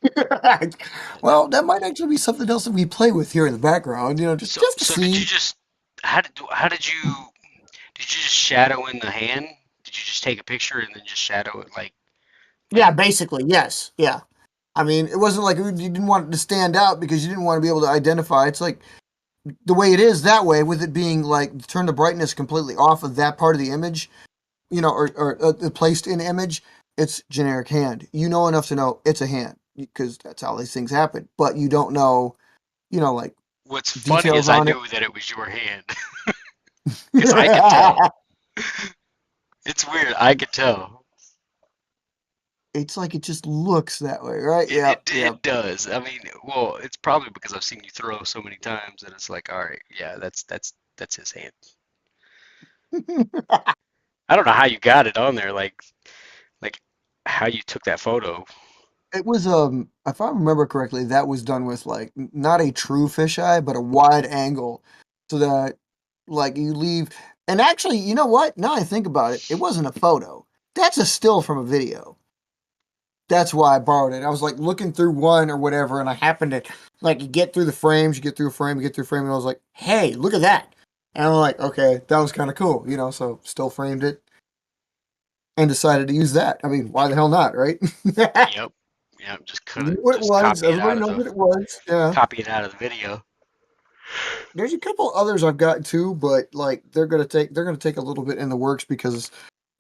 Yep. Yeah. Well, that might actually be something else that we play with here in the background. Just So just to so did you see. just how did you just shadow in the hand? Did you just take a picture and then just shadow it like Yeah, basically, yes. Yeah. I mean, it wasn't like you didn't want it to stand out because you didn't want to be able to identify. It's like the way it is that way, with it being like turn the brightness completely off of that part of the image, or placed in image, it's generic hand. You know enough to know it's a hand because that's how these things happen. But you don't know, like what's funny details is I on it. knew that it was your hand because I could tell. It's weird. I could tell. It's like it just looks that way, right? It, Yeah, it yeah. it does. I mean, well, it's probably because I've seen you throw so many times that it's like, all right, yeah, that's his hand. I don't know how you got it on there, like how you took that photo. It was if I remember correctly, that was done with like not a true fisheye, but a wide angle, so that like you leave. And actually, you know what? Now I think about it, it wasn't a photo. That's a still from a video. That's why I borrowed it. I was like looking through one or whatever, and I happened to like you get through the frames, you get through a frame, you get through a frame, and I was like, "Hey, look at that!" And I'm like, "Okay, that was kind of cool," So still framed it and decided to use that. I mean, why the hell not, right? Yep. Yep. Just You cut knew it. what it Just was. Everybody knows what it was. Yeah. copy it out of the video. There's a couple others I've got too, but like they're gonna take a little bit in the works because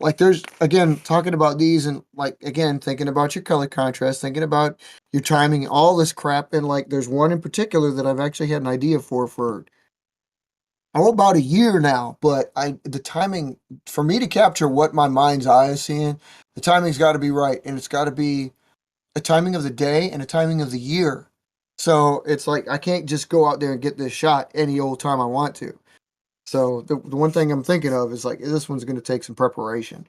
like there's again talking about these and like again thinking about your color contrast, thinking about your timing, all this crap, and like there's one in particular that I've actually had an idea for oh about a year now, but I the timing for me to capture what my mind's eye is seeing, the timing's got to be right, and it's got to be a timing of the day and a timing of the year. So it's like I can't just go out there and get this shot any old time I want to. So the one thing I'm thinking of is like this one's going to take some preparation.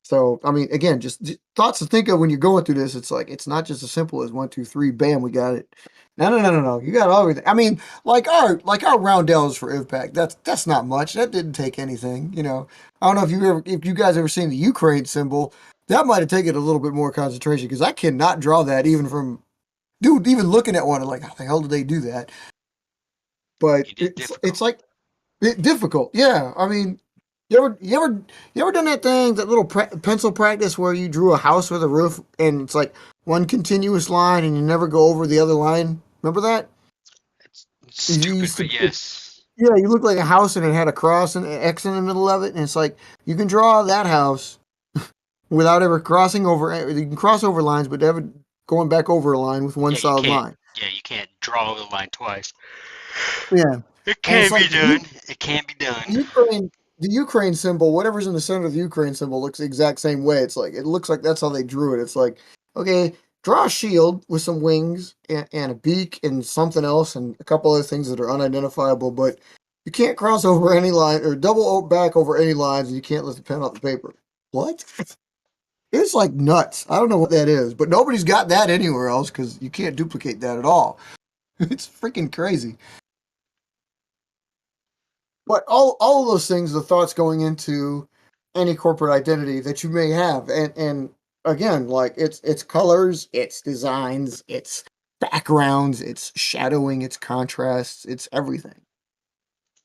So I mean, again, just thoughts to think of when you're going through this. It's like it's not just as simple as one, two, three, bam, we got it. No, no, no, no, no. You got everything. I mean, like our roundels for Impact. That's not much. That didn't take anything. I don't know if you guys ever seen the Ukraine symbol. That might have taken a little bit more concentration because I cannot draw that even from dude. Even looking at one, I'm like, how the hell did they do that? But You did it's difficult. like difficult. Yeah, I mean, you ever done that thing, that little pencil practice where you drew a house with a roof and it's like one continuous line and you never go over the other line? Remember that? It's You stupid, used to, but yes. yeah, you looked like a house and it had a cross and an X in the middle of it, and it's like you can draw that house without ever crossing over. You can cross over lines, but never going back over a line with one Yeah, you solid can't. line. Yeah, you can't draw the line twice. Yeah, It and it's can be like done. It can be done. The Ukraine symbol, whatever's in the center of the Ukraine symbol, looks the exact same way. It's like it looks like that's how they drew it. It's like, okay, draw a shield with some wings and a beak and something else and a couple other things that are unidentifiable, but you can't cross over any line or double back over any lines, and you can't lift the pen off the paper. What? It's like nuts. I don't know what that is, but nobody's got that anywhere else because you can't duplicate that at all. It's freaking crazy. But all of those things, the thoughts going into any corporate identity that you may have, and again, like it's colors, it's designs, it's backgrounds, it's shadowing, it's contrasts, it's everything.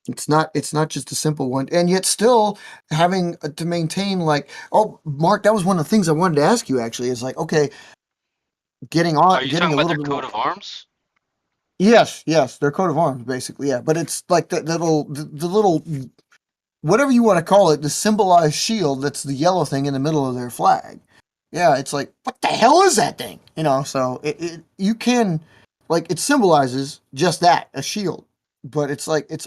It's not just a simple one, and yet still having to maintain like, oh, Mark, that was one of the things I wanted to ask you actually. Is like, okay, Are you getting talking a about little their bit coat more. of arms? Yes, yes, their coat of arms, basically, yeah. But it's like the little whatever you want to call it, the symbolized shield that's the yellow thing in the middle of their flag. Yeah, it's like, what the hell is that thing? So you can, like, it symbolizes just that, a shield. But it's like, it's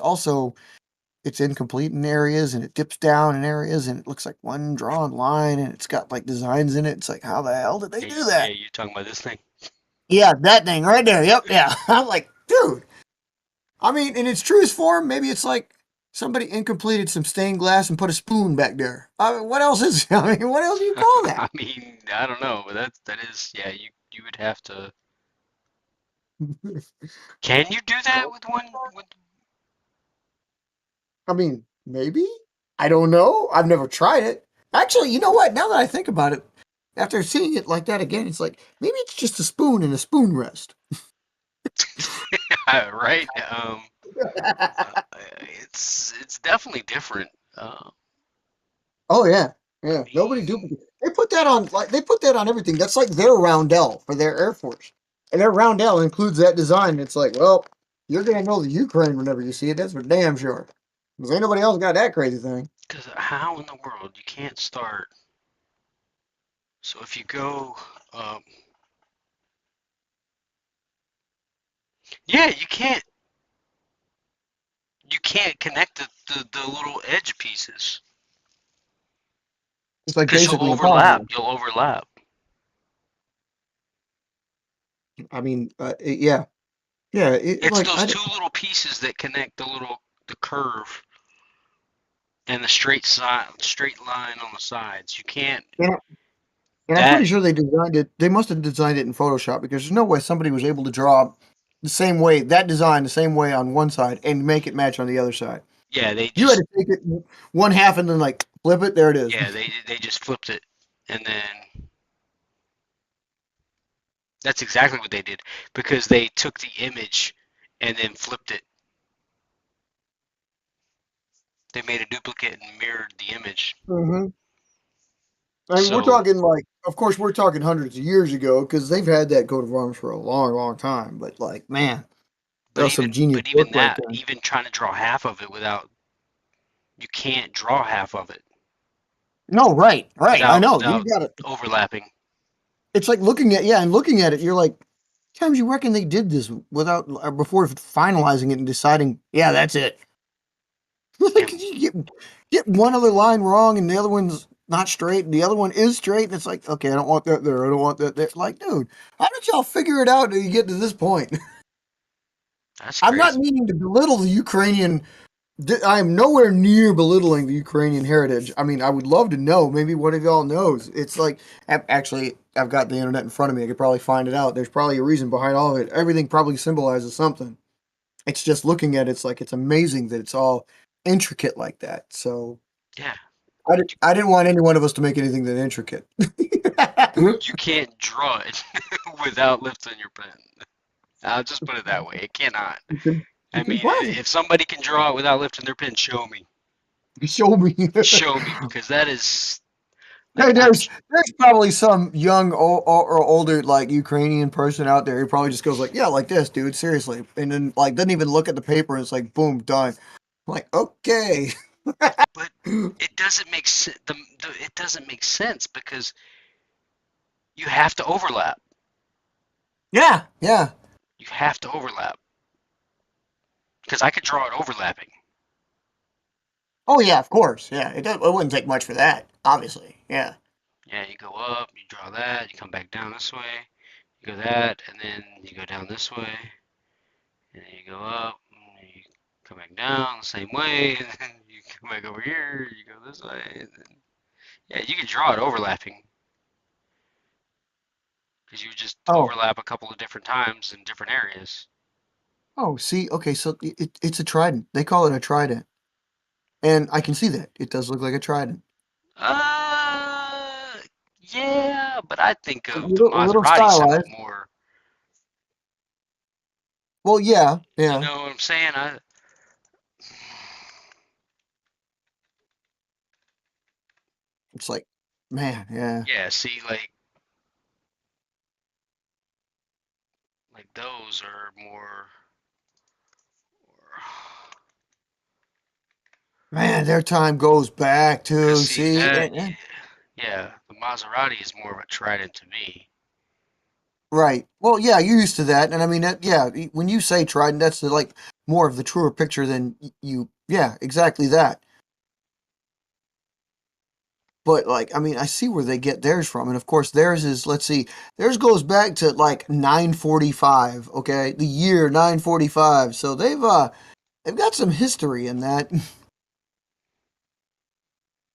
incomplete in areas and it dips down in areas and it looks like one drawn line and it's got like designs in it. It's like, how the hell did they Yeah, do yeah, that? you're talking about this thing. Yeah, that thing right there. Yep, yeah. I'm like, dude, I mean, in its truest form, maybe it's like somebody incompleted some stained glass and put a spoon back there. I mean, what else is? I mean, what else do you call that? I mean, I don't know, but that is, yeah, you would have to. Can you do that with one? With I mean, maybe. I don't know. I've never tried it. Actually, you know what? Now that I think about it, after seeing it like that again, it's like maybe it's just a spoon and a spoon rest. right? Uh, it's definitely different. Oh yeah, I yeah. Nobody mean, duplicates. They put that on everything. That's like their roundel for their Air Force, and their roundel includes that design. It's like, well, you're gonna know the Ukraine whenever you see it. That's for damn sure. Because ain't nobody else got that crazy thing. because how in the world you can't start? So if you go, um, yeah, you can't connect the little edge pieces It's like because basically impossible. You'll overlap. I mean, yeah, yeah. It's those two little pieces that connect the curve and the straight line on the sides. You can't and, and I'm that. pretty sure they designed it. They must have designed it in Photoshop because there's no way somebody was able to draw the same way that design the same way on one side and make it match on the other side. Yeah, they You had just to take it one half and then like flip it. There it is. yeah they just flipped it, and then That's exactly what they did because they took the image and then flipped it. They made a duplicate and mirrored the image. Hmm. I mean, we're So, talking like, of course, we're talking hundreds of years ago because they've had that coat of arms for a long, long time. But like, man, that but was some even genius but even work right that, there. even trying to draw half of it without you can't draw half of it No, right, right. I know you without got it. overlapping. It's like looking at, yeah, and looking at it, you're like, times you reckon they did this without before finalizing it and deciding, yeah, that's it. Like And you get one other line wrong and the other one's not straight and the other one is straight and it's like, okay, I don't want that there. I don't want that there. Like, dude, how did y'all figure it out until you get to this point? that's I'm not crazy. meaning to belittle the Ukrainian. I am nowhere near belittling the Ukrainian heritage. I mean, I would love to know. Maybe one of y'all knows. It's like, actually, I've got the internet in front of me. I could probably find it out. There's probably a reason behind all of it. Everything probably symbolizes something. It's just looking at it, it's like it's amazing that it's all intricate like that. So Yeah, I didn't want any one of us to make anything that intricate. you can't draw it without lifting your pen. I'll just put it that way. It cannot. I It's mean, impossible. if somebody can draw it without lifting their pen, show me. Show me. Show me because that is like Hey, I'm there's probably some young or older like Ukrainian person out there who probably just goes like, yeah, like this, dude, seriously, and then like doesn't even look at the paper and it's like, boom, done. I'm like, okay. but it doesn't make sense. It doesn't make sense because you have to overlap. Yeah, yeah. You have to overlap because I could draw it overlapping. Oh yeah, of course. Yeah, it wouldn't take much for that, obviously. Yeah. Yeah, you go up, you draw that, you come back down this way, you go that, and then you go down this way, and then you go up, and you come back down the same way, and then you come back over here, you go this way, and then yeah, you can draw it overlapping because you just Oh, overlap a couple of different times in different areas. oh, see, okay, so it's a trident. They call it a trident, and I can see that it does look like a trident. Uh, yeah, but I think of the A little Maserati symbol stylized. more. Well, yeah, You yeah. know what I'm saying? It's like, man, yeah, Yeah, see, like those are more. man. Their time goes back Cause to see see, that, yeah, the Maserati is more of a trident to me. right. Well, yeah, you're used to that, and I mean, yeah. When you say trident, that's like more of the truer picture than you. Yeah, exactly that. But like, I mean, I see where they get theirs from, and of course, theirs is. Let's see, theirs goes back to like 945. Okay, the year 945. So they've got some history in that.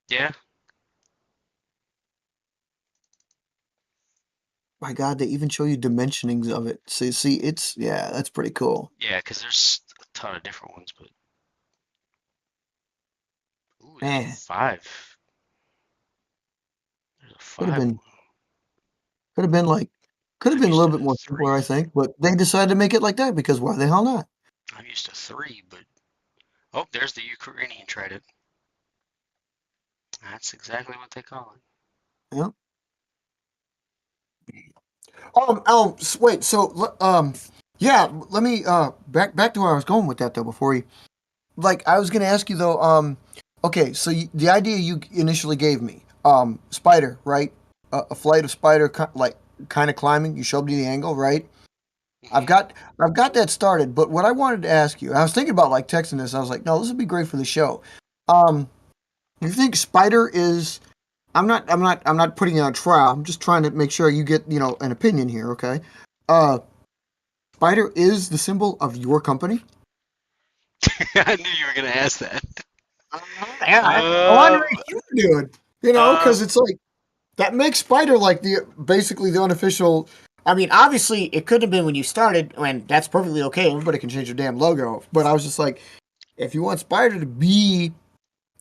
Yeah, My God, they even show you dimensionings of it. See, it's yeah, that's pretty cool. yeah, cause there's a ton of different ones, but ooh, there's a Man, five. There's a could have five been one. could have been like could have I'm been a used to little bit more simpler, I three. think, but they decided to make it like that because why the hell not? I'm used to three, but oh, there's the Ukrainian trident. That's exactly what they call it. Yeah. Wait. So, yeah. Let me back to where I was going with that though. Before you, like, I was gonna ask you though. Okay. So the idea you initially gave me, spider, right? A flight of spider, like kind of climbing. You showed me the angle, right? I've Hmm. got I've got that started. But what I wanted to ask you, I was thinking about like texting this. I was like, no, this would be great for the show. Um, you think spider is? I'm not putting you on trial. I'm just trying to make sure you get an opinion here. Okay. Uh, Spider is the symbol of your company. I knew you were gonna ask that. Yeah, I wonder Um, if you do it. Because um, it's like that makes Spider like the basically the unofficial. I mean, obviously, it could have been when you started, when that's perfectly okay. Everybody can change their damn logo. But I was just like, if you want Spider to be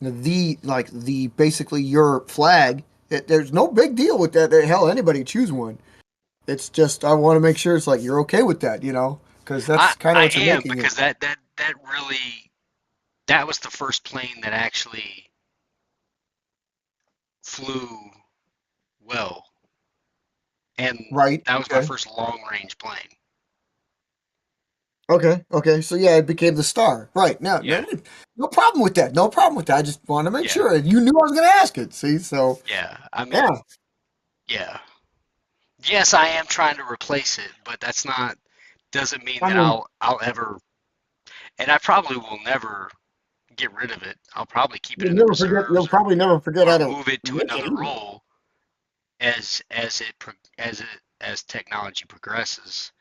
the basically your flag, there's no big deal with that. Hell, anybody choose one. It's just I want to make sure it's like you're okay with that, because I that's kind of I what you're am making it, because that really that was the first plane that actually flew well, and right? that was my Okay. first long range plane. Okay. Okay. So yeah, it became the star. Right. Now, Yeah, no problem with that. No problem with that. I just want to make yeah, sure you knew I was going to ask it. See, so yeah. I yeah. mean, yeah. Yes, I am trying to replace it, but that's not doesn't mean I that mean, I'll ever, and I probably will never get rid of it. I'll probably keep it you'll in the never forget. You'll reserves probably never forget how or to move it to make it another either. role as it as technology progresses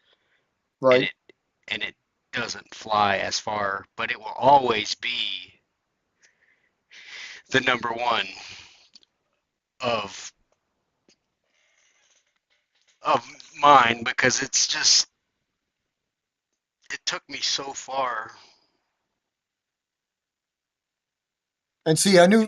and Right. it doesn't fly as far, but it will always be the number one of of mine because it's just it took me so far, And see, you know.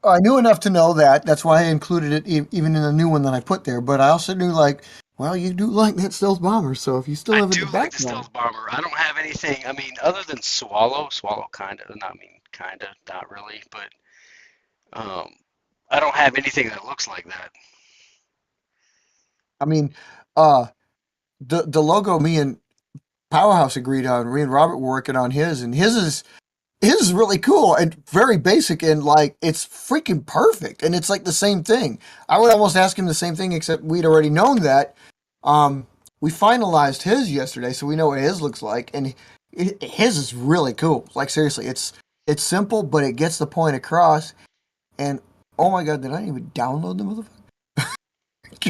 I knew enough to know that. That's why I included it even in the new one that I put there. But I also knew like, well, you do like that stealth bomber, so if you still I have it in do the like the background, stealth bomber. I don't have anything. I mean, other than Swallow, Swallow kind of. I mean, kind of, not really, but um, I don't have anything that looks like that. I mean, uh, the logo me and Powerhouse agreed on. Me and Robert were working on his, and his is really cool and very basic, and like it's freaking perfect, and it's like the same thing. I would almost ask him the same thing, except we'd already known that. Um, we finalized his yesterday, so we know what his looks like, and his is really cool. Like seriously, it's simple, but it gets the point across. And oh my god, did I even download the motherfucker?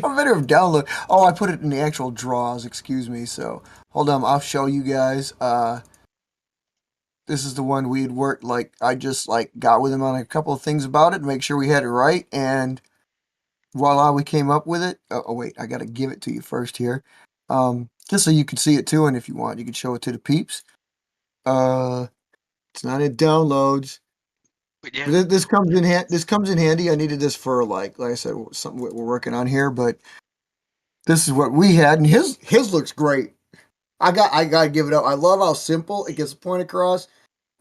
I better have download. Oh, I put it in the actual draws. Excuse me. So hold on, I'll show you guys. This is the one we had worked like I just like got with him on a couple of things about it, make sure we had it right, and voila, we came up with it. Oh wait, I gotta give it to you first here. Just so you can see it too, and if you want, you can show it to the peeps. Uh, it's not in downloads, But yeah, but this comes in handy. I needed this for like I said, something we're working on here, but this is what we had, and his looks great. I gotta give it up. I love how simple it gets the point across,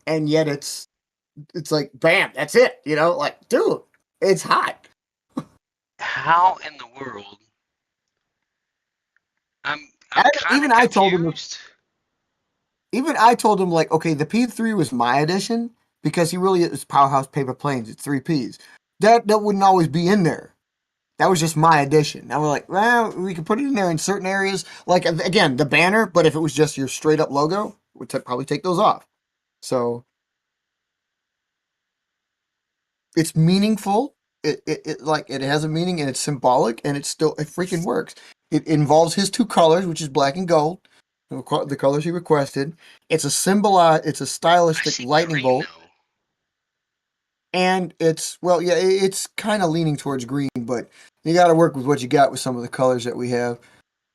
and yet it's like bam, that's it. Like dude, it's hot. how in the world? I'm And kind of confused. even I told him like, okay, the P3 was my addition because he really is Powerhouse Paper Planes. It's three Ps. That wouldn't always be in there. That was just my addition. Now we're like, well, we could put it in there in certain areas, like again the banner. But if it was just your straight up logo, we'd probably take those off. So it's meaningful. It has a meaning and it's symbolic and it freaking works. It involves his two colors, which is black and gold, the colors he requested. It's a I stylistic see lightning green bolt, though. and it's well, yeah, it's kind of leaning towards green, but you got to work with what you got with some of the colors that we have.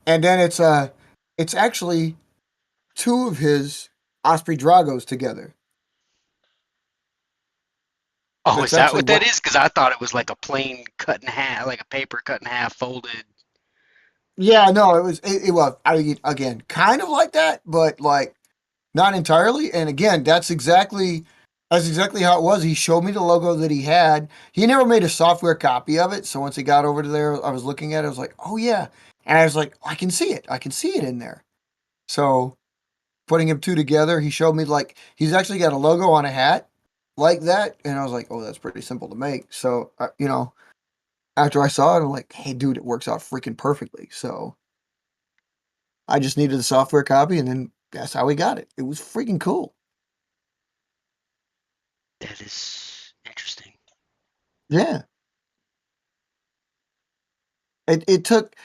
And then it's actually two of his Osprey Dragos together. Oh, is That's that actually what that what. is? Because I thought it was like a plain cut in half, like a paper cut in half, folded. Yeah, no, it was. I mean, again, kind of like that, but like not entirely. And again, that's exactly how it was. He showed me the logo that he had. He never made a software copy of it. So once he got over to there, I was looking at it. I was like, oh yeah, and I was like, I can see it. I can see it in there. So putting him two together, he showed me like he's actually got a logo on a hat like that, and I was like, oh, that's pretty simple to make. So after I saw it, I'm like, hey, dude, it works out freaking perfectly. So I just needed a software copy, and then that's how we got it. It was freaking cool. That is interesting. Yeah. It took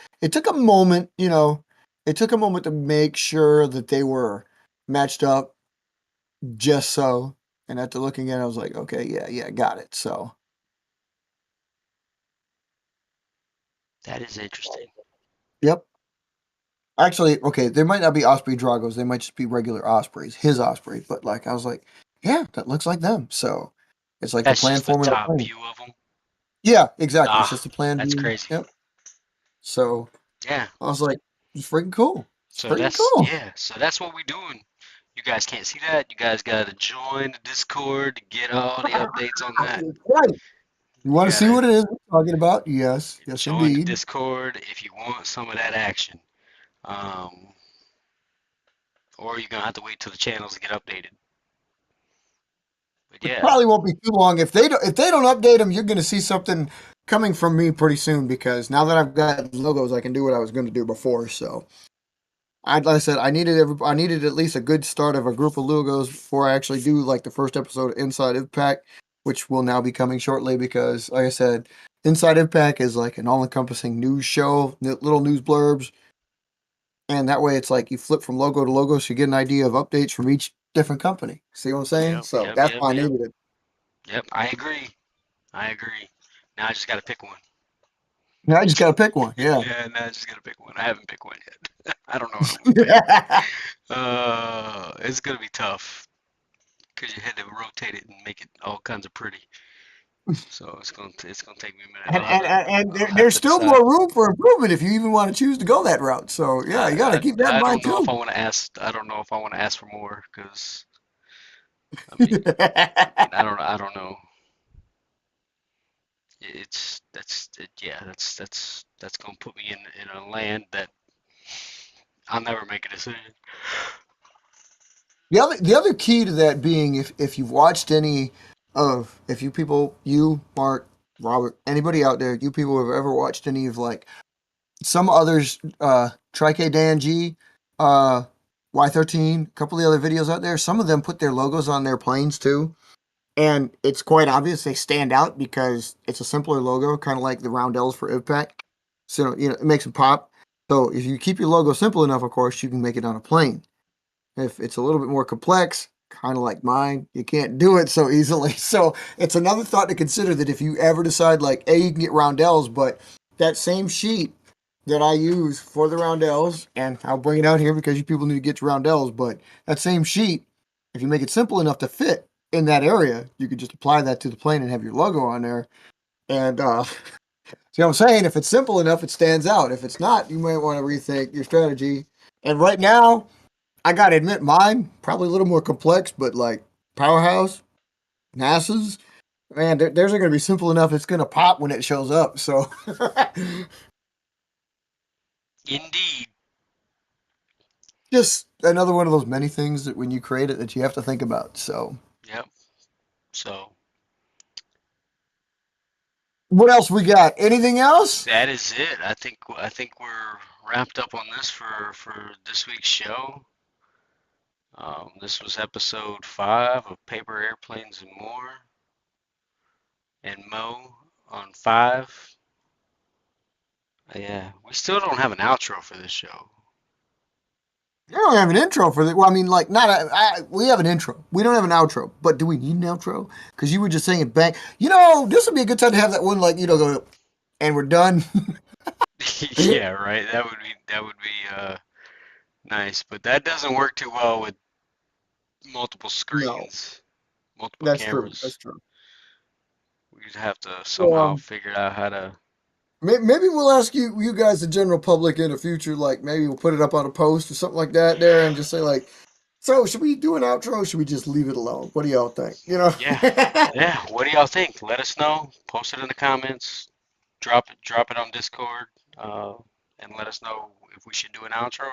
a moment, it took a moment to make sure that they were matched up just so. And after looking at it, I was like, okay, yeah, yeah, got it. So, That is interesting. yep. Actually, okay, they might not be Osprey Dragos. They might just be regular Ospreys, his Osprey. But like, I was like, yeah, that looks like them. So, it's like the That's plan just the formula. top view of them. Yeah, exactly. It's Ah, just a plan that's view. crazy. Yep. So. Yeah. I was like, it's freaking cool. It's So freaking that's cool. yeah. So that's what we doing. You guys can't see that. You guys gotta join the Discord to get all the updates on that. Right. You You want to see gotta what it is we're talking about? Yes. Yes, join the indeed. Discord if you want some of that action. Um, or you're gonna have to wait till the channels get updated. But Which yeah, probably won't be too long. If they don't update them, you're going to see something coming from me pretty soon because now that I've got logos, I can do what I was going to do before. So like I said, I needed at least a good start of a group of logos before I actually do like the first episode of Inside Impact, which will now be coming shortly because, like I said, Inside Impact is like an all-encompassing news show, little news blurbs, and that way it's like you flip from logo to logo, so you get an idea of updates from each different company. See what I'm saying? yep, So yep, that's yep, why I yep, needed it. yep. I agree. I agree. Now I just gotta pick one. Yeah, I just got to pick one. Yeah. Yeah, now I just gotta pick one. I haven't picked one yet. I don't know what I'm gonna pick. It's gonna be tough because you had to rotate it and make it all kinds of pretty. So it's gonna take me a minute. and, and, and I'll have there's to still decide. more room for improvement if you even want to choose to go that route. So yeah, you got to keep that in I mind don't know if I too. want to ask. I don't know if I want to ask for more because I mean I don't know. It's yeah, that's gonna put me in a land that I'll never make a decision. The other key to that being if you've watched any of if you people you Mark Robert anybody out there you people have ever watched any of like some others Trike Dan G Y13 a couple of the other videos out there, some of them put their logos on their planes too. And it's quite obvious they stand out because it's a simpler logo, kind of like the roundels for Impact. So, it makes them pop. So, if you keep your logo simple enough, of course, you can make it on a plane. If it's a little bit more complex, kind of like mine, you can't do it so easily. So, it's another thought to consider that if you ever decide, like, A, you can get roundels, but that same sheet that I use for the roundels, and I'll bring it out here because you people need to get your roundels, but that same sheet, if you make it simple enough to fit in that area, you could just apply that to the plane and have your logo on there. And see what I'm saying? If it's simple enough, it stands out. If it's not, you might want to rethink your strategy. And right now, I gotta admit, mine probably a little more complex, but like Powerhouse, NASA's, man, theirs are gonna be simple enough. It's gonna pop when it shows up. So Indeed. just another one of those many things that when you create it that you have to think about. So Yep. So what else we got? Anything else? that is it. I think we're wrapped up on this for this week's show. This was episode 5 of Paper Airplanes and More, and Mo on 5. Yeah, we still don't have an outro for this show. You don't have an intro for that. Well, I mean, like, not we have an intro. We don't have an outro. But do we need an outro? Because you were just saying it back. This would be a good time to have that one, like, go, and we're done. Yeah, right. That would be nice, but that doesn't work too well with multiple No, screens, multiple that's true. That's cameras. true. We'd have to So, somehow figure out how to. maybe we'll ask you guys, the general public, in the future. Like, maybe we'll put it up on a post or something like that there, and just say like, so should we do an outro? Or should we just leave it alone? What do y'all think? Yeah, yeah. What do y'all think? Let us know. Post it in the comments. Drop it on Discord, uh, and let us know if we should do an outro